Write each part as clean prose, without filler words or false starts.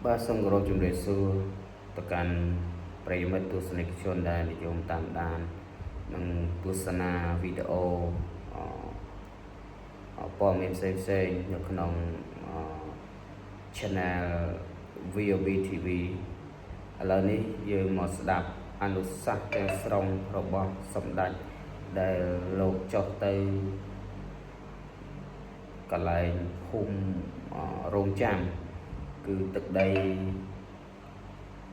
បាទសូមគោរពជំរាបសួរទៅកាន់ប្រិយមិត្តទស្សនិកជនដែលនិយមតាមដាននិងទស្សនាវីដេអូព័ត៌មានផ្សេងៗនៅក្នុង Channel VOB TV ឥឡូវនេះយើងមកស្ដាប់អនុសាសន៍ទាំងស្រុងរបស់សម្ដេចដែលលោកចុះទៅកន្លែងភូមិរោងចាំគឺទឹកដី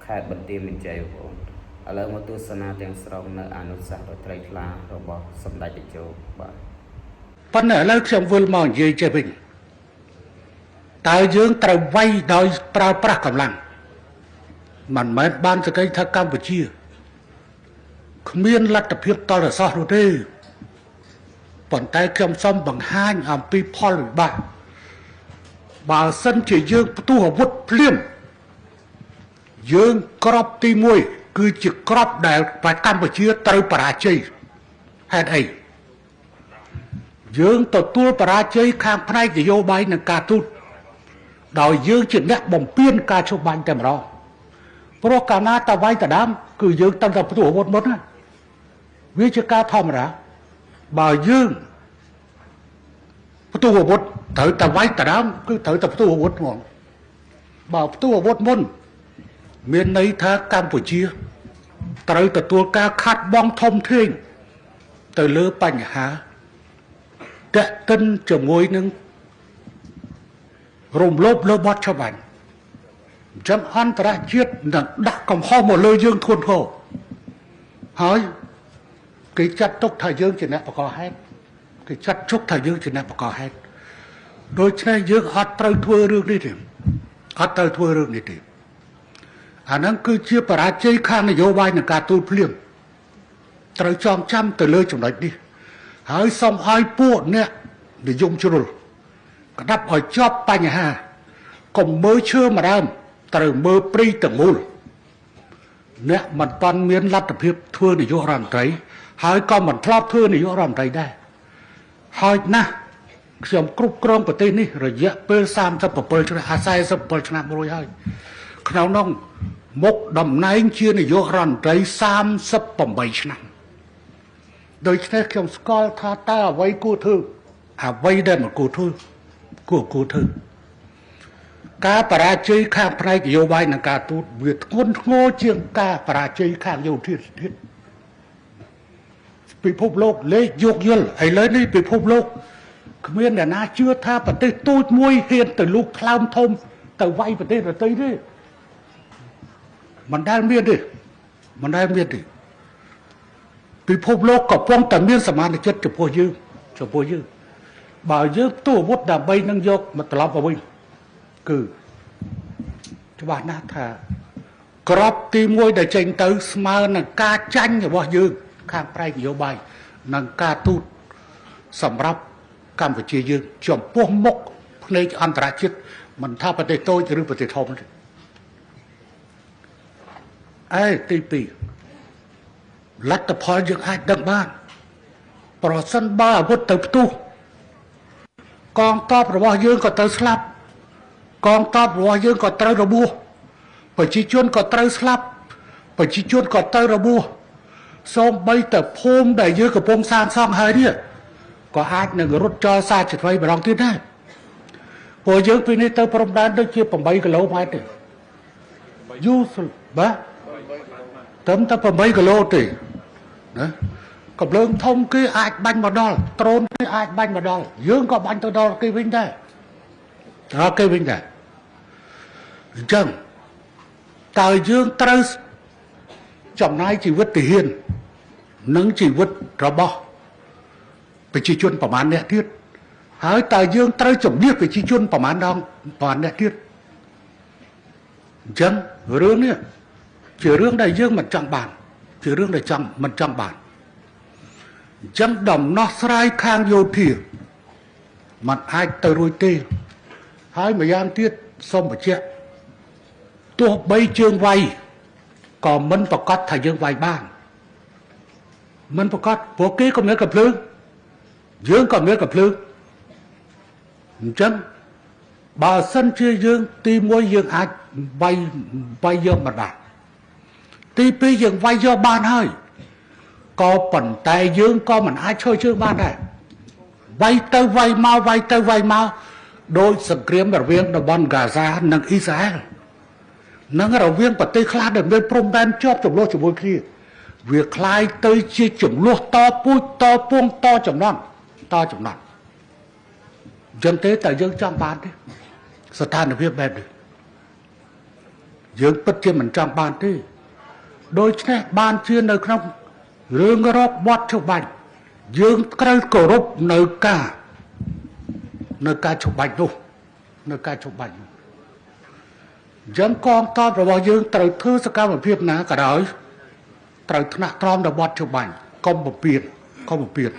ខេត្តបន្ទាយមានជ័យបងប្អូនឥឡូវមកទស្សនាទាំងស្រុងនៅអនុសាសន៍ដ៏ជ្រៅថ្លារបស់សម្ដេចតេជោបាទប៉ុន្តែឥឡូវខ្ញុំវិលមកនិយាយចេះវិញតើយើងត្រូវវាយដោយប្រើប្រាស់កម្លាំងមិនមែនបានសក្តិថាកម្ពុជាគ្មានលទ្ធភាពតរសោះនោះទេប៉ុន្តែខ្ញុំសូមបង្ហាញអំពីផលវិបាកបើសិនជាយើងផ្ទុះអាវុធភ្លាមយើងក្របទី1គឺជាក្របដែលកម្ពុជាត្រូវបរាជ័យហេតុអីយើងទទួលបរាជ័យខាងផ្នែកនយោបាយនិងការទូតដោយយើងជាអ្នកបំពេញការឈប់បាញ់តែម្ដងព្រោះកាលណាតវាយតដាមគឺយើងតាំងតែផ្ទុះអាវុធមុនណាវាជាការធម្មតាបើយើងផ្ទុះអាវុធត្រូវតែវាយតដាមគឺត្រូវតែផ្ទុះអាវុធហ្មងបើផ្ទុះអាវុធមុនមានន័យថាកម្ពុជាត្រូវទទួលការខាត់បងធំធេងទៅលើបញ្ហាតេតិនជាមួយនឹងរំលោភលើបទច្បាប់អញ្ចឹងអន្តរជាតិនឹងដាក់កំហុសមកលើយើងធ្ងន់ធ្ងរហើយគេចាត់ទុកថាយើងជាអ្នកបង្កហេតុគេចាត់ទុកថាយើងជាអ្នកបង្កហេតុដូច្នេះយើងអត់ត្រូវធ្វើរឿងនេះទេអត់ត្រូវធ្វើរឿងនេះទេអាហ្នឹងគឺជាបរាជ័យខាងនយោបាយនិងការទូតភ្លាមត្រូវចងចាំទៅលើចំណុចនេះហើយសូមឲ្យពួកអ្នកនិយមជ្រុលក្តាប់ឲ្យជាប់បញ្ហាកុំមើលឈើម្ដើមត្រូវមើលព្រៃទាំងមូលអ្នកមិនតាន់មានលទ្ធភាពធ្វើនាយករដ្ឋមន្ត្រីហើយក៏មិនធ្លាប់ធ្វើនាយករដ្ឋមន្ត្រីដែរហើយណាស់ខ្ញុំគ្រប់គ្រងប្រទេសនេះរយៈពេល37ឆ្នាំ47ឆ្នាំរួចហើយក្នុងនោះមុខតំណែងជានាយករដ្ឋមន្ត្រី38ឆ្នាំដូច្នេះខ្ញុំស្គាល់ថាតើអ្វីគួរធ្វើអ្វីដែលមិនគួរធ្វើគួរធ្វើការបរាជ័យខាងផ្នែកនយោបាយនិងការទូតវាធ្ងន់ធ្ងរជាងការបរាជ័យខាងយោធាទៀតពិភពលោកលេខយោគយល់ឥឡូវនេះពិភពលោកគ្មានអ្នកណាជឿថាប្រទេសទូចមួយហ៊ានទៅលូកថ្លើមធំទៅវាយប្រទេសដទៃទេមិនដែលមានទេមិនដែលមានទេពិភពលោកកំពុងតែមានសមានចិត្តចំពោះយើងបើយើងផ្ទុះអាវុធដើម្បីនឹងយកមកត្រឡប់មកវិញគឺច្បាស់ណាស់ថាក្របទី1ដែលចេញទៅស្មើនឹងការចាញ់របស់យើងខាងផ្នែកនយោបាយនិងការទូតសម្រាប់កម្ពុជាយើងចំពោះមុខភ្នែកអន្តរជាតិមិនថាប្រទេសតូចឬប្រទេសធំទេទី2លទ្ធផលយើងអាចដឹងបានប្រសិនបើអាវុធទៅផ្ទុះកងទ័ពរបស់យើងក៏ត្រូវស្លាប់កងទ័ពរបស់យើងក៏ត្រូវរបួសប្រជាជនក៏ត្រូវស្លាប់ប្រជាជនក៏ត្រូវរបួសសូម្បីតែភូមិដែលយើងកំពុងសាងសង់ហើយនេះក៏អាចនឹងរត់ចោលសារជាថ្មីម្ដងទៀតដែរព្រោះយើងពីនេះទៅព្រំដែនដូចជា8គីឡូម៉ែត្រទេយូរបាទត្រឹមតែ8គីឡូទេណាកំភ្លើងធំគេអាចបាញ់មកដល់ដ្រូនគេអាចបាញ់មកដល់យើងក៏បាញ់ទៅដល់គេវិញដែរដល់គេវិញដែរអញ្ចឹងតើយើងត្រូវចំណាយជីវិតទាហាននិងជីវិតរបស់ប្រជាជនប្រមាណអ្នកទៀតហើយតើយើងត្រូវជំនះប្រជាជនប្រមាណអ្នកទៀតអញ្ចឹងរឿងនេះជារឿងដែលយើងមិនចង់បានជារឿងដែលមិនចង់បានអញ្ចឹងដំណោះស្រាយខាងយោធាมันអាចទៅរួចទេហើយម្យ៉ាងទៀតសូមបញ្ជាក់ទោះបីជើងវាយក៏មិនប្រកាសថាយើងវាយបានមិនប្រកាសព្រោះគេក៏មានកំភ្លើងយើងក៏មានកំភ្លើងអញ្ចឹង បើសិនជាយើងទី1យើងអាចវាយយកបណ្ដាទី2យើងវាយយកបានហើយក៏ប៉ុន្តែយើងក៏មិនអាចឈរជើងបានដែរវាយទៅវាយមកវាយទៅវាយមកដោយសង្គ្រាមរវាងតំបន់ហ្គាហ្សានិងអ៊ីស្រាអែលនិងរវាងប្រទេសខ្លះដែលមានព្រំដែនជាប់ចំនួនជាមួយគ្នាវាคล้ายទៅជាចំនួនតពូជតពងតចំនួនចឹងទេតែយើងចង់បានទេស្ថានភាពបែបនេះយើងពិតជាមិនចង់បានទេដូច្នេះបានជានៅក្នុងរឿងរបបច្បាច់យើងត្រូវគោរពនៅការច្បាច់នោះចឹងកងទ័ពរបស់យើងត្រូវធ្វើសកម្មភាពណាក៏ដោយត្រូវថ្នាក់ក្រោមរបបច្បាច់កុំពពៀន